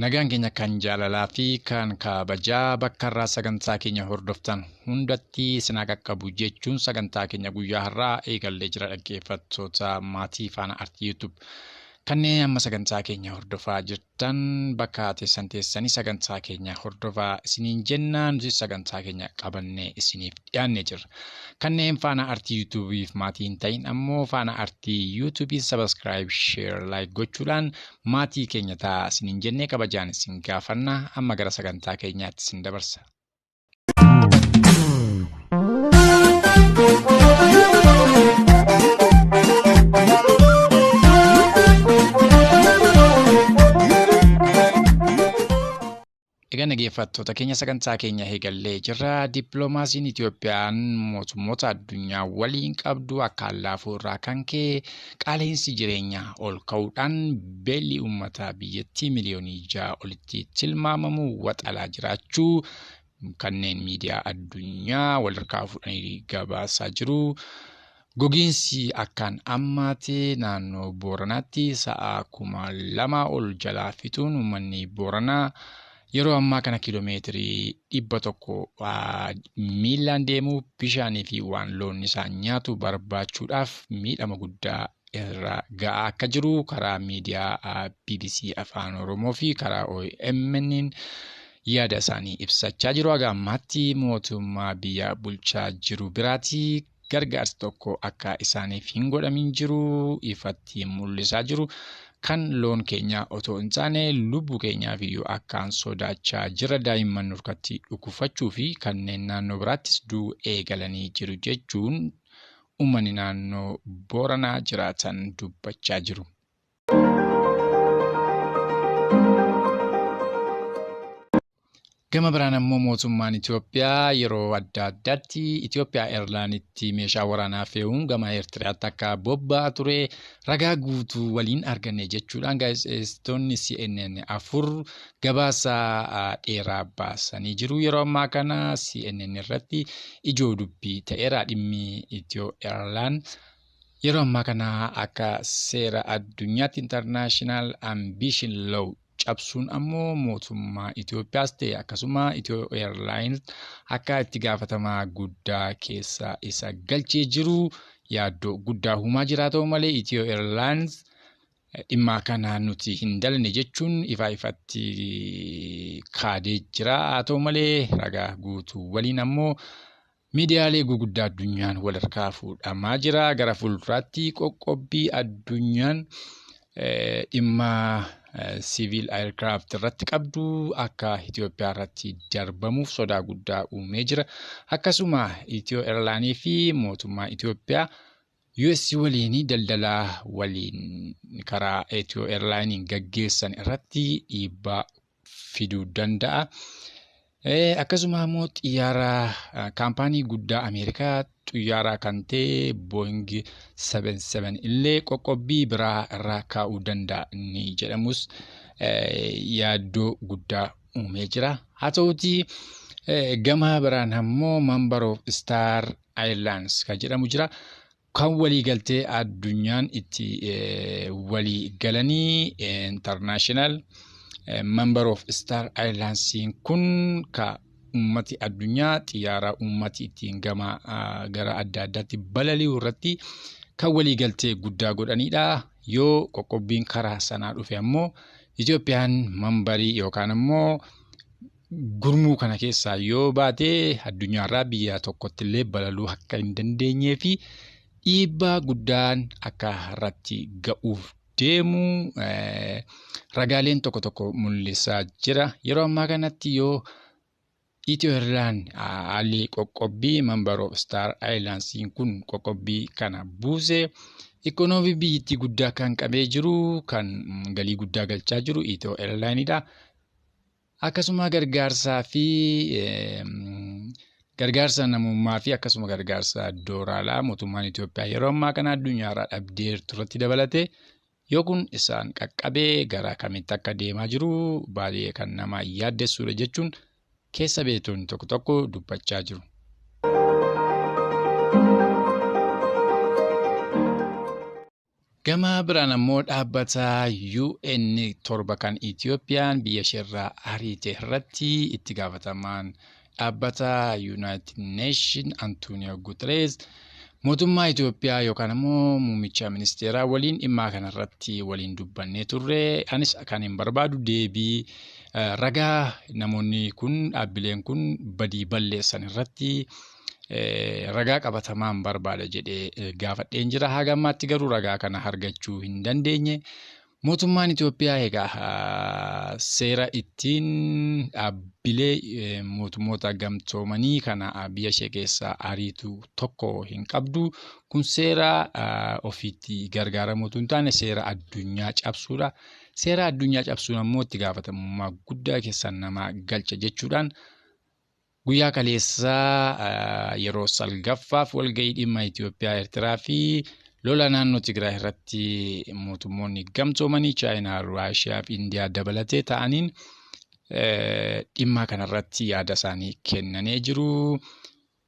Nagaan keenya kan jaalalaa fi kan kabajaa bakka irraa sagantaa keenya hordoftan hundatti sinaa qaqqabu jechuun sagantaa keenya guyyaa har'aa eegallee jira dhaggeeffattoota maatii faana artii YouTube. Kanneen amma sagantaa keenya hordofaa jirtan bakka teessanii sagantaa keenya hordofaa isiniin jennaan nuti sagantaa keenya qabannee isiniif dhiyaannee jirra. Kanneen faana artii YouTube'iif maatii hin ta'in ammoo faana artii YouTube'i subscribe, share, like gochuudhaan maatii keenya ta'a isiniin jennee kabajaan isin gaafanna. Amma gara sagantaa keenyaatti isin dabarsa. Egaa dhaggeeffattoota keenya sagantaa keenya eegallee jirra. Dippiloomaasiin Itoophiyaan mootummoota addunyaa waliin qabdu akka laafuu irraa kan ka'e qaala'insi jireenyaa ol ka'uudhaan beelli uummata biyyattii miliyoonii 6 olitti tilmaamamu waxalaa jiraachuu kanneen miidiyaa addunyaa walirraa fuudhanii gabaasaa jiru. Gogiinsi akkaan ammaate naannoo Booranaatti sa'a 2,000 ol jalaa fixuun uummanni Booranaa yeroo ammaa kana kiiloomeetirii 100 miilaan deemuu bishaanii fi waan loon isaa nyaatu barbaachuudhaaf miidhama guddaa irra ga'aa akka jiru karaa miidiyaa BBC Afaan Oromoo fi karaa OMN yaada isaanii ibsachaa jiru. Haga ammaatti mootummaa biyya bulchaa jiru biraatii gargaarsi tokko akka isaaniif hin godhamin jiru ifatti mul'isaa jiru. Kan loon keenya otoo hin taane lubbuu keenyaaf iyyuu akkaan sodaachaa jira. Daa'imman nurkatti dhukufachuu fi kanneen naannoo biraattis du'uu eegalanii jiru jechuun uummanni naannoo Booranaa jiraatan dubbachaa jiru. Gama biraan ammoo mootummaan Itoophiyaa yeroo adda addaatti Itoophiyaa Eerlaanitti meeshaa waraanaa fe'uun gama Eertiraatti akka bobba'aa ture ragaa guutuu waliin arganne jechuudhaan gaazexeessitoonni CNN 4 gabaasa dheeraa baasanii jiru. Yeroo ammaa kana CNN irratti ijoo dubbii ta'eera dhimmi Itiyoo Eerlaan. Yeroo ammaa kana akka seera addunyaatti International Ambition Law cabsuun ammoo mootummaa Itoophiyaas ta'e akkasuma Itiyoo Airlines akka itti gaafatamaa guddaa keessa isa galchee jiru yaaddoo guddaa uumaa jira. Ta'u malee Itiyoo Airlines dhimma kana nuti hin dalne jechuun ifatti kaadee jira. Ta'u malee ragaa guutuu waliin ammoo miidiyaalee gurguddaa addunyaan walirraa fuudhamaa jira. Gara fuulduraatti qoqqobbii addunyaan dhimma civil aircraft irratti qabdu akka Itoophiyaa irratti darbamuuf sodaa guddaa uumee jira. Akkasuma Itiyoo Airlaanii fi mootummaa Itoophiyaa US waliin daldalaa waliin karaa Itiyoo Airlaaniin gaggeessan irratti dhiibbaa fiduu danda'a. Akkasuma immoo xiyyaara kaampaanii guddaa Ameerikaa xiyyaara kan ta'e Boeing 77 illee qoqqobbii biraa irraa kaa'uu danda'a ni jedhamus yaaddoo guddaa uumee jira. Haa ta'uutii gama biraan ammoo Member of Star Islands kan jedhamu jira. Kan walii galtee addunyaan itti walii galanii international Member of Star Islands kun ka ummati addunyaa xiyyaara ummati ittiin gara adda addaatti balali'u irratti kan walii galtee guddaa godhanidha. Yoo qoqqobbiin karaa sanaa dhufe ammoo Itoophiyaan mambarii yookaan ammoo gurmuu kana keessaa yoo baate addunyaarraa biyya tokkotti illee balaluu akka hin dandeenyee fi dhiibbaa guddaan akka irratti ga'uuf deemu ragaaleen tokko mul'isaa jira. Yeroo ammaa kanatti yoo Itiyoo Airlines haalli qoqqobbii Member of Star Islands kun qoqqobbii kana buuse ikoonoomii biyyattii guddaa kan qabee jiru kan galii guddaa galchaa jiru Itiyoo Airline'dha. Akkasuma gargaarsaa fi gargaarsa namummaa fi akkasuma gargaarsa dooraalaa mootummaan Itoophiyaa yeroo ammaa kana addunyaarraa dhabdee turratti dabalate yoo kun isaan qaqqabee gara kamitti akka deemaa jiru baay'ee kan nama yaaddessuudha jechuun keessa beektoonni tokko dubbachaa jiru. Gama biraan ammoo dhaabbata UN torba kan Itoophiyaan biyya isheerraa ariite irratti itti gaafatamaan dhaabbata United Nation Antonio Guterres mootummaa Itoophiyaa yookaan ammoo muummicha ministeeraa waliin dhimma kanarratti waliin dubbannee turre. Anis kan hin barbaadu deebii ragaa namoonni kun dhaabbileen kun badii balleessan irratti ragaa qabatamaan barbaada jedhee gaafadheen jira. Haga ammaatti garuu ragaa kana argachuu hin dandeenye. Mootummaan Itoophiyaa egaa seera ittiin dhaabbilee mootummoota gamtoomanii kana biyya ishee keessaa ariitu tokko hin qabdu. Kun seera ofiitti gargaaramuutu hin taane seera addunyaa cabsuudha. Seera addunyaa cabsuun ammoo itti gaafatamummaa guddaa keessan nama galcha jechuudhaan guyyaa kaleessaa yeroo salgaffaaf walgahii dhimma Itoophiyaa, Eertiraa fi lola naannoo Tigraay irratti mootummoonni gamtoomanii Chaayinaa, Raashiyaa fi Indiyaa dabalatee ta'aniin dhimma kanarratti yaada isaanii kennanii jiru.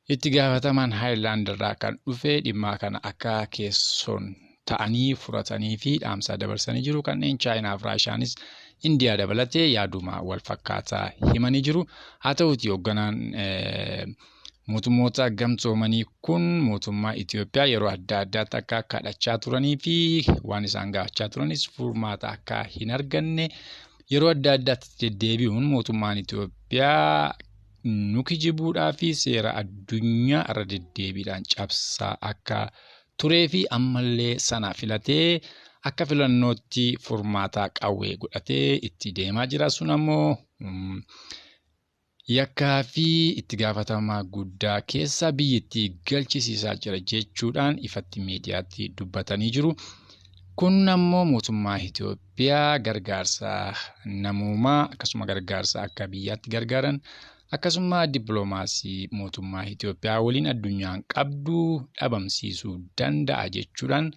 Itti gaafatamaan Haayilaand irraa kan dhufe dhimma kana akka keessoon ta'anii furatanii fi dhaamsa dabarsanii jiru. Kanneen Chaayinaa fi Raashiyaanis Indiyaa dabalatee yaaduma wal fakkaataa himanii jiru. Haa ta'uutii hoogganaan mootummoota gamtoomanii kun mootummaa Itoophiyaa yeroo adda addaatti akka kadhachaa turanii fi waan isaan gaafachaa turanis furmaata akka hin arganne yeroo adda addaatti deddeebi'uun mootummaan Itoophiyaa nu kijibuudhaa fi seera addunyaa irra deddeebiidhaan cabsaa akka turee fi ammallee sana filatee akka filannootti furmaata qawwee godhatee itti deemaa jira. Sun ammoo yakkaa fi itti gaafatamaa guddaa keessa biyyattii galchisiisaa jira jechuudhaan ifatti miidiyaatti dubbatanii jiru. Kun ammoo mootummaa Itoophiyaa gargaarsa namoomaa akkasuma gargaarsa akka biyyaatti gargaaran akkasuma dippiloomaasii mootummaa Itoophiyaa waliin addunyaan qabdu dhabamsiisuu danda'a jechuudhaan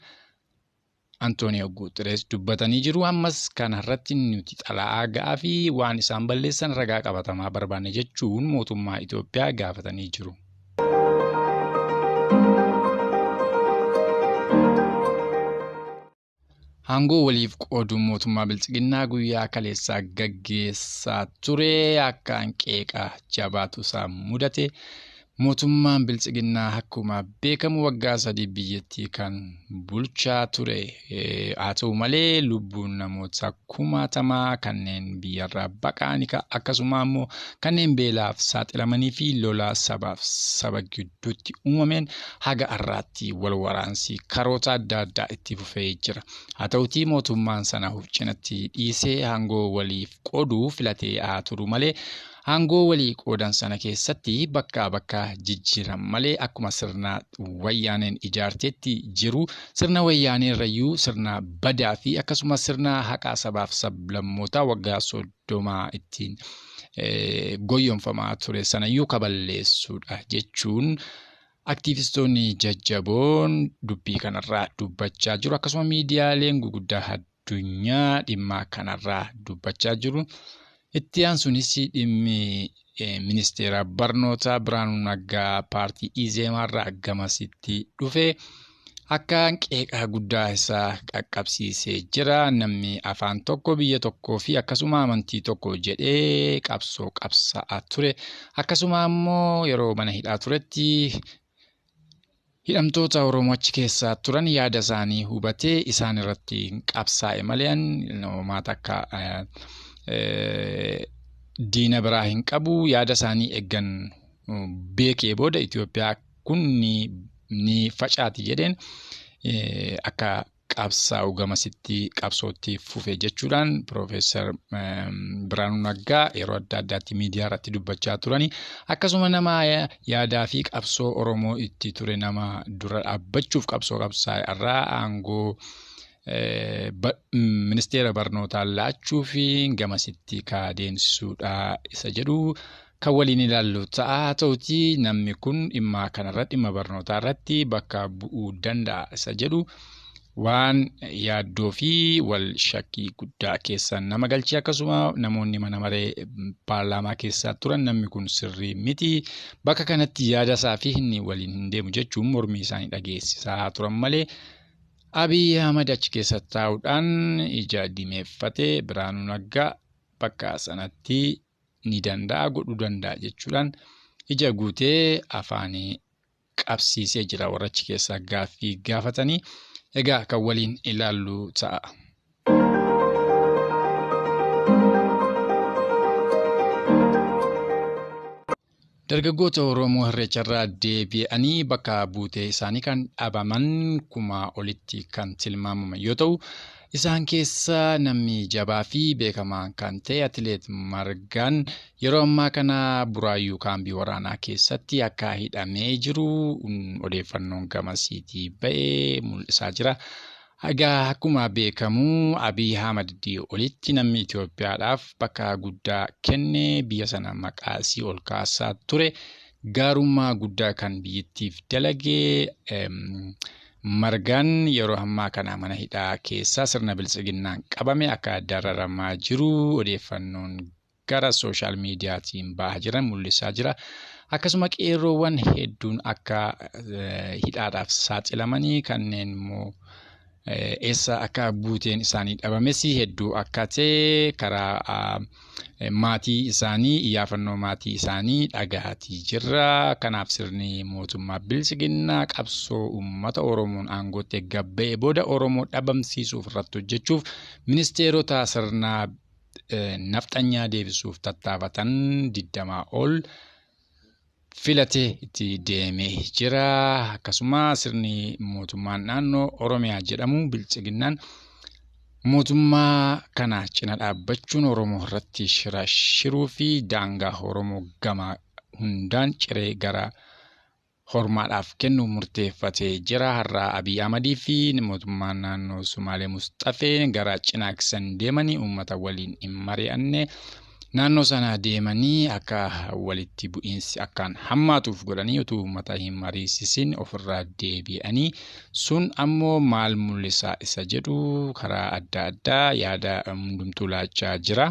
Antonio Guterres dubbatanii jiru. Ammas kanarratti nuti xalayaa ga'aa fi waan isaan balleessan ragaa qabatamaa barbaanne jechuun mootummaa Itoophiyaa gaafatanii jiru. Aangoo waliif qooduun mootummaa Biltsiginnaa guyyaa kaleessaa gaggeessaa ture akka hanqeeqa jabaatu isaa mudate. Mootummaan Biltsiginnaa akkuma beekamu waggaa 3 biyyattii kan bulchaa ture. Haa ta'u malee lubbuun namoota 60,000 kanneen biyyarraa baqanii akkasuma immoo kanneen beelaaf saaxilamanii fi lola sabaaf saba gidduutti uumameen haga har'aatti wal waraansi karoota adda addaa itti fufee jira. Haa ta'utii mootummaan sana cinatti dhiisee aangoo waliif qooduu filatee haa turu malee aangoo walii qoodan sana keessatti bakka jijjiiran malee akkuma sirna wayyaaneen ijaartetti jiru sirna wayyaanee irrayyuu sirna badaa fi akkasuma sirna haqaa sabaaf sablammootaa waggaa 30 ittiin goyyonfamaa ture sanayyuu kaballeessuudha jechuun aktiivistoonni jajjaboon dubbii kanarraa dubbachaa jiru. Akkasuma miidiyaaleen guguddaa addunyaa dhimma kanarraa dubbachaa jiru. Itti aansuunis dhimmi ministeera barnootaa Biraanuu Naggaa paartii Izeemaarraa gamasitti dhufe akka qeeqaa guddaa isaa qaqqabsiisee jira. Namni afaan tokko biyya tokkoo fi akkasuma amantii tokko jedhee qabsoo qabsaa ture. Akkasuma ammoo yeroo mana hidhaa turetti hidhamtoota Oromoo achi keessaa turan yaada isaanii hubatee isaan irratti qabsaa'e malee namoota akka diina biraa hin qabu. Yaada isaanii eeggan beekee booda Itoophiyaa kun ni facaati jedheen akka qabsaa'u gamasitti qabsootti fufee jechuudhaan Piroofeesar Biraanuu Naggaa yeroo adda addaatti miidiyaa irratti dubbachaa turani. Akkasuma nama yaadaa fi qabsoo Oromoo itti ture nama dura dhaabbachuuf qabsoo qabsaa'e irraa aangoo ministeera barnootaa laachuu fi gamasitti kaadeensuudha isa jedhu kan waliin ilaallu ta'a. Haa ta'utii namni kun dhimma kanarratti dhimma barnootaa irratti bakka bu'uu danda'a isa jedhu waan yaaddoo fi wal shakkii guddaa keessa nama galchee. Akkasuma namoonni mana maree paarlaamaa keessaa turan namni kun sirrii miti bakka kanatti yaada isaa fi inni waliin hin deemu jechuun mormii isaanii dhageessisaa turan malee Abiy Ahmed achi keessa taa'uudhaan ija dimeeffatee Biraanuu Naggaa bakka sanatti ni danda'a godhuu danda'a jechuudhaan ija guutee afaanii qabsiisee jira warra achi keessaa gaaffii gaafatanii. Egaa kan waliin ilaallu ta'a. Dargaggoota Oromoo Irreecharraa deebi'anii bakka buutee isaanii kan dhabaman kuma olitti kan tilmaamaman yoo ta'u, isaan keessa namni jabaa fi beekamaa kan ta'e Atileet Margaan yeroo ammaa kana Buraayyuu kaambii waraanaa keessatti akka hidhamee jiru odeeffannoon gamasiitii ba'ee mul'isaa jira. Egaa akkuma beekamu Abiy Ahmed olitti namni Itoophiyaadhaaf bakka guddaa kenne biyya sana maqaa isii ol kaasaa ture gaarummaa guddaa kan biyyattiif dalagee Margaan yeroo ammaa kana mana hidhaa keessaa sirna biltsiginnaan qabame akka dararamaa jiru odeeffannoon gara sooshaal miidiyaatiin bahaa jiran mul'isaa jira. Akkasuma qeerroowwan hedduun akka hidhaadhaaf saaxilamanii kanneen immoo eessa akka buuteen isaanii dhabames hedduu akka ta'e karaa maatii isaanii iyyaafannoo maatii isaanii dhagaatii jirra. Kanaaf sirni mootummaa biltsiginnaa qabsoo uummata Oromoon aangootti gabba'ee booda Oromoo dhabamsiisuuf irratti hojjechuuf ministeerota sirnaa nafxanyaa deebisuuf tattaafatan 20 ol filatee itti deemee jira. Akkasuma sirni mootummaan naannoo Oromiyaa jedhamu biltsiginnaan mootummaa kana cina dhaabbachuun Oromoo irratti shiruu fi daangaa Oromoo gama hundaan ciree gara hormaadhaaf kennu murteeffatee jira. Har'a Abiy Ahmedii fi mootummaan naannoo Sumaalee Mustafee gara Cinaaksan deemanii uummata waliin hin mari'anne. Naannoo sana deemanii akka walitti bu'iinsi akkaan hammaatuuf godhanii utuu uummata hin mariisisin ofirraa deebi'anii sun ammoo maal mul'isaa isa jedhu karaa adda addaa yaada hundumtuu laachaa jira.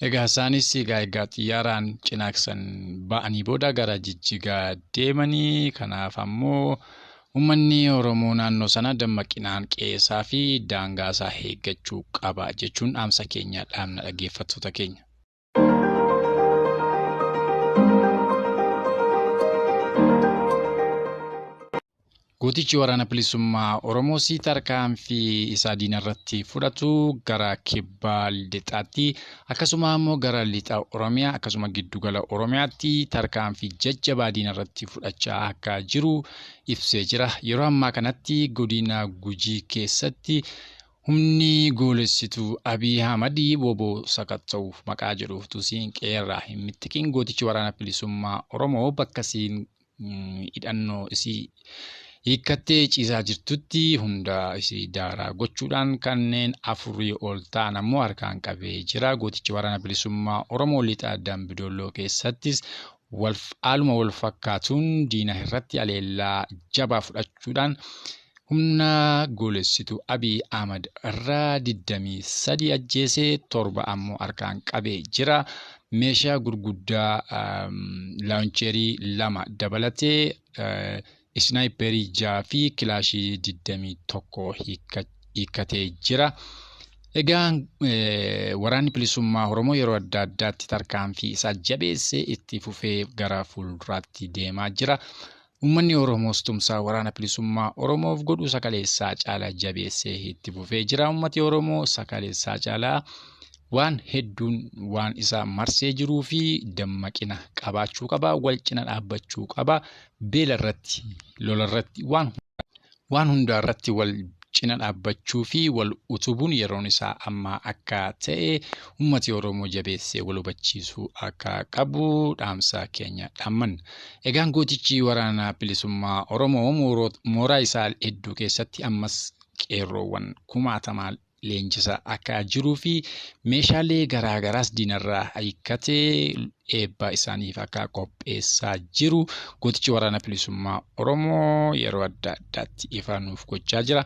Egaa isaanis egaa xiyyaaraan Cinaaksan ba'anii booda gara Jijjigaa deemanii kanaaf ammoo uummanni Oromoo naannoo sana dammaqinaan qeessaa fi daangaa isaa eeggachuu qaba jechuun dhaamsa keenya dhaamna dhaggeeffattoota keenya. Gootichi waraana bilisummaa Oromoo tarkaanfii isaa diinarratti fudhatu gara kibba lixaatti akkasuma immoo gara lixa Oromiyaa akkasuma giddugala Oromiyaatti tarkaanfii jajjabaa diinarratti fudhachaa akka jiru ibsee jira. Yeroo ammaa kanatti godina Gujii keessatti humni goolessituu Abiy Ahmed booboo sakatta'uuf maqaa jedhuuf tusiin qeerraa hin mittiqiin gootichi waraana bilisummaa Oromoo bakka siin hidhannoo isii hiikkattee ciisaa jirtutti hunda isii daaraa gochuudhaan kanneen 4 ol ta'an ammoo harkaan qabee jira. Gootichi waraana bilisummaa Oromoo lixa Dambidolloo keessattis haaluma wal fakkaatuun diina irratti aleellaa jabaa fudhachuudhaan humna goolessituu Abiy Ahmed irraa 23 ajjeesee 7 ammoo harkaan qabee jira. Meeshaa gurguddaa laawuncheerii 2 dabalatee Snaayiperii 6 fi kilaashii 21 hiikkatee jira. Egaa waraanni bilisummaa Oromoo yeroo adda addaatti tarkaanfii isaa jabeessee itti fufee gara fuulduraatti deemaa jira. Uummanni Oromoos tumsaa waraana bilisummaa Oromoof godhu sakaleessaa caalaa jabeessee itti fufee jira. Uummati Oromoo sakaleessaa caalaa waan hedduun waan isa marsee jiruu fi dammaqina qabaachuu qaba, wal cina dhaabbachuu qaba. Beela irratti, lola irratti waan hunda irratti wal cina dhaabbachuu fi wal utubuun yeroon isaa amma akka ta'e uummati Oromoo jabeessee wal hubachiisuu akka qabu dhaamsa keenya dhaamman. Egaan gootichi waraana bilisummaa Oromoo mooraa isaa hedduu keessatti ammas qeerroowwan kumaatamaa leenjisaa akka jiruu fi meeshaalee garaagaraas diinarraa hiikkatee eebba isaaniif akka qopheessaa jiru gootichi waraana bilisummaa Oromoo yeroo adda addaatti ifa nuuf gochaa jira.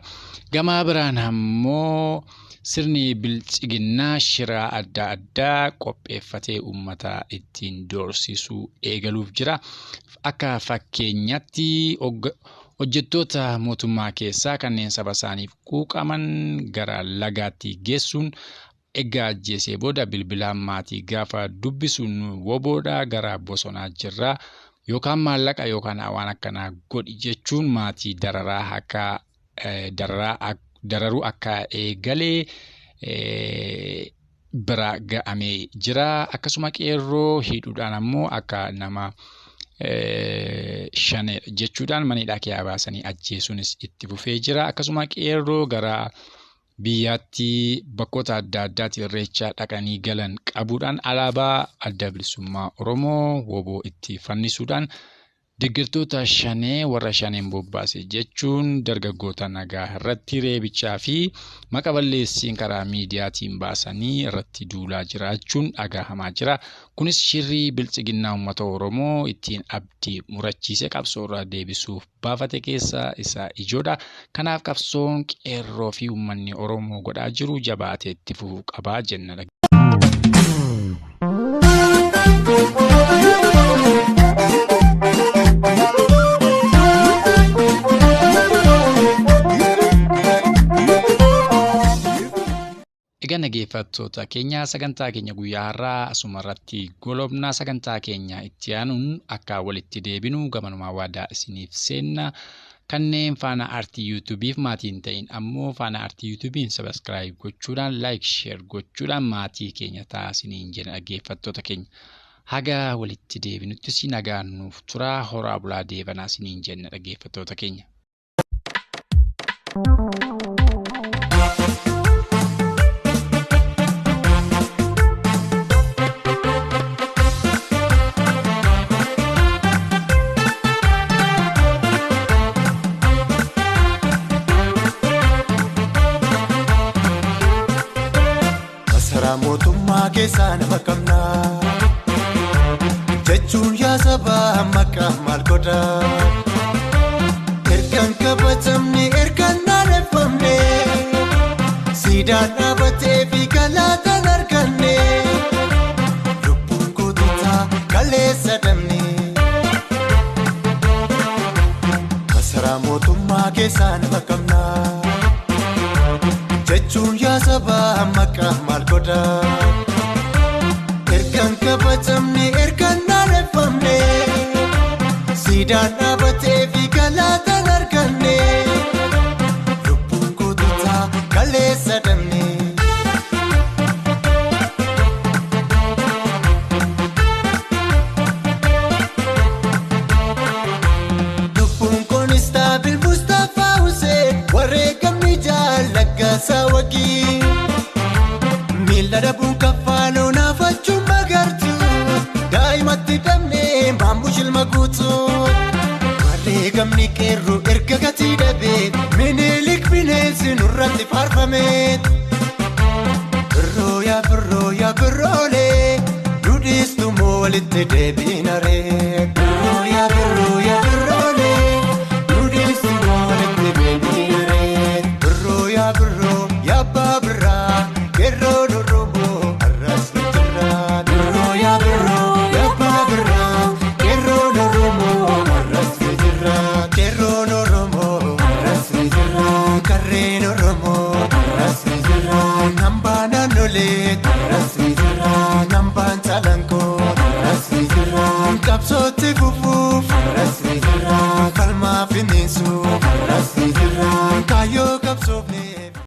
Gama biraan ammoo sirni biltsiginnaa shiraa adda addaa qopheeffatee uummata ittiin doorsisuu eegaluuf jira. Akka fakkeenyatti hojjettoota mootummaa keessaa kanneen saba isaaniif quuqaman gara lagaatti geessuun egaa ajjeesee booda bilbilaan maatii gaafa dubbisuun woboodha gara bosonaa jirra yookaan maallaqa yookaan waan akkanaa godhi jechuun maatii dararuu akka eegalee bira ga'amee jira. Akkasuma qeerroo hidhuudhaan ammoo akka nama shanee jechuudhaan manidhaa keessaa baasanii ajjeesuunis itti fufee jira. Akkasuma qeerroo gara biyyaatti bakkoota adda addaatti irreecha dhaqanii galan qabuudhaan alaabaa adda bilisummaa Oromoo woboo itti fannisuudhaan deeggartoota shanee warra shaneen bobbaase jechuun dargaggoota nagaa irratti reebichaa fi maqaa balleessiin karaa miidiyaatiin baasanii irratti duulaa jiraachuun dhagahamaa jira. Kunis shirrii bilchiginnaa uummata Oromoo ittiin abdii murachiise qabsoo irraa deebisuuf baafate keessaa isa ijoodha. Kanaaf qabsoon qeerroo fi uummanni Oromoo godhaa jiru jabaatee itti fufuu qabaa jenna. Egaa dhaggeeffattoota keenya sagantaa keenya guyyaa har'aa asuma irratti golobnaa. Sagantaa keenya itti aanuun akka walitti deebinu gamanumaa waadaa isiniif seenna. Kanneen faana aartii yuutuubiif maatiin ta'in ammoo faana aartii yuutuubiin sabiskiraayib gochuudhaan laayik sheer gochuudhaan maatii keenya taasisaniin jedha dhaggeeffattoota keenya. Haga walitti deebinuttis nagaan nuuf turaa horaa bulaa deebanaa isiniin jenna dhaggeeffattoota keenya. Mootummaa keessaa nama qabna jechuun yaa sabaa maqaa maal godha ergaan kabajamne ergaan naaneffamne siidaan dhaabatee fi galaataan arganne lubbuun goototaa kaleessa dhabne masaraa mootummaa keessaa nama qabna jechuun yaa sabaa maqaa maal godha ergaan kabajamne ergaan naaneffamne siidaan dhaabatee fi galaataan arganne lubbuun goototaa kaleessa dhabne. Lubbuun kunis taabil Mustafaa Hussein wareegamni jaallaggaasa wagii miila dhabuun kaffaaloo naafachuun magartu daa'imatti dhabnee maammu shilma guutu wareegamni qeerroo erga gatii dhabee Minilik bineensi nurratti faarfame birroo yaa birroolee dudhiistu moo walitti deebiinaree birroo yaa birroolee dudhiistu moo walitti deebiinaree birroo yaa abbaa birraa qeerroon Oromoo arras ni jira birroo yaa abbaa birraa qeerroon Oromoo arras ni jira qeerroon Oromoo arras ni jira karreen Oromoo arras ni jira nambaan naannolee arras ni jira nambaan Calankoo arras ni jira qabsootti fufuuf arras ni jira.